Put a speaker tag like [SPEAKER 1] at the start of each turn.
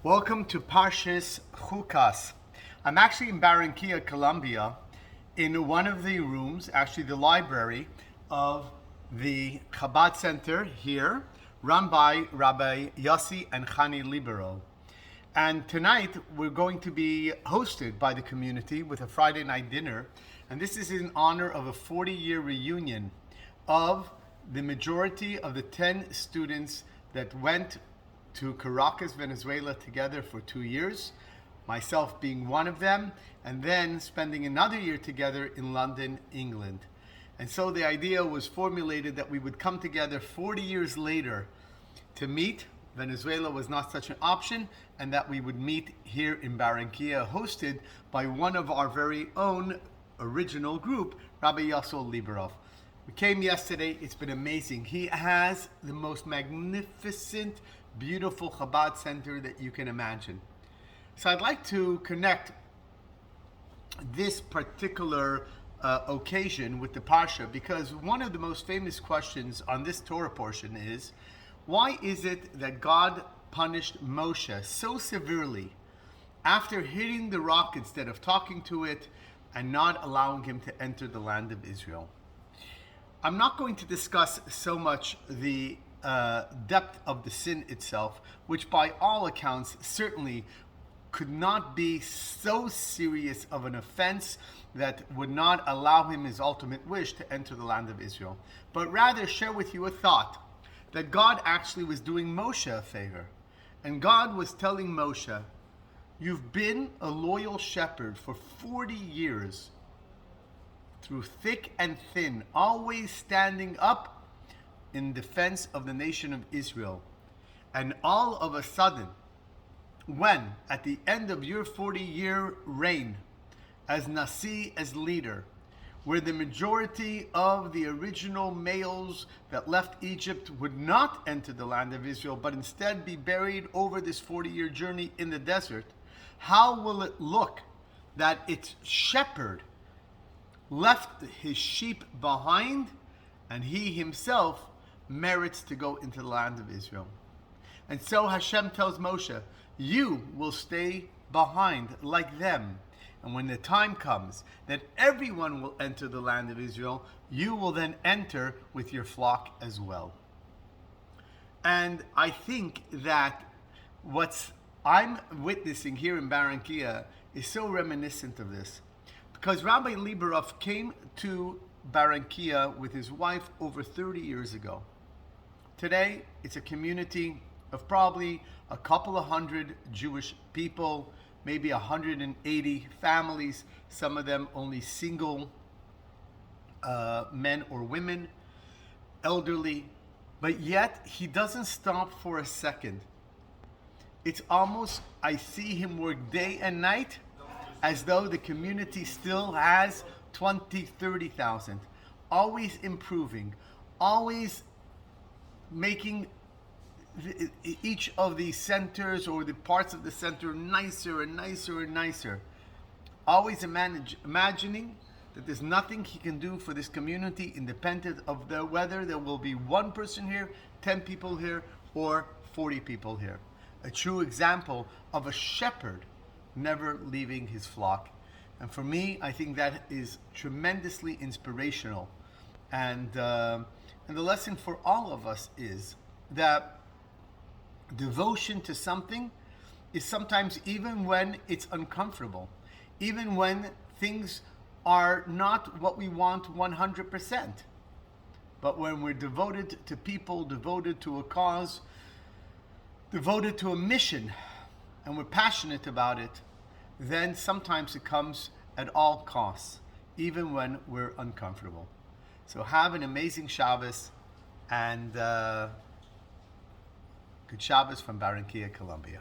[SPEAKER 1] Welcome to Parshas Chukas. I'm actually in Barranquilla, Colombia, in one of the rooms, actually the library of the Chabad Center here, run by Rabbi Yossi and Chani Libero. And tonight we're going to be hosted by the community with a Friday night dinner, and this is in honor of a 40-year reunion of the majority of the 10 students that went to Caracas, Venezuela together for 2 years, myself being one of them, and then spending another year together in London, England. And so the idea was formulated that we would come together 40 years later to meet. Venezuela was not such an option, and that we would meet here in Barranquilla, hosted by one of our very own original group, Rabbi Yossi Liberov. We came yesterday. It's been amazing. He has the most magnificent, beautiful Chabad center that you can imagine. So I'd like to connect this particular occasion with the Parsha, because one of the most famous questions on this Torah portion is, why is it that God punished Moshe so severely after hitting the rock instead of talking to it and not allowing him to enter the land of Israel? I'm not going to discuss so much the depth of the sin itself, which by all accounts certainly could not be so serious of an offense that would not allow him his ultimate wish to enter the land of Israel, but rather share with you a thought that God actually was doing Moshe a favor. And God was telling Moshe, you've been a loyal shepherd for 40 years, through thick and thin, always standing up in defense of the nation of Israel. And all of a sudden, when at the end of your 40-year reign as Nasi, as leader, where the majority of the original males that left Egypt would not enter the land of Israel, but instead be buried over this 40-year journey in the desert, how will it look that its shepherd left his sheep behind, and he himself merits to go into the land of Israel? And so Hashem tells Moshe, you will stay behind like them. And when the time comes that everyone will enter the land of Israel, you will then enter with your flock as well. And I think that what I'm witnessing here in Barranquilla is so reminiscent of this. Because Rabbi Liberov came to Barranquilla with his wife over 30 years ago. Today, it's a community of probably a couple of hundred Jewish people, maybe 180 families, some of them only single men or women, elderly, but yet he doesn't stop for a second. It's almost, I see him work day and night as though the community still has 20, 30,000, always improving, always making each of these centers or the parts of the center nicer and nicer and nicer. Always imagining that there's nothing he can do for this community independent of whether there will be one person here, 10 people here, or 40 people here. A true example of a shepherd never leaving his flock. And for me, I think that is tremendously inspirational. And the lesson for all of us is that devotion to something is sometimes, even when it's uncomfortable, even when things are not what we want 100%. But when we're devoted to people, devoted to a cause, devoted to a mission, and we're passionate about it, then sometimes it comes at all costs, even when we're uncomfortable. So have an amazing Shabbos, and good Shabbos from Barranquilla, Colombia.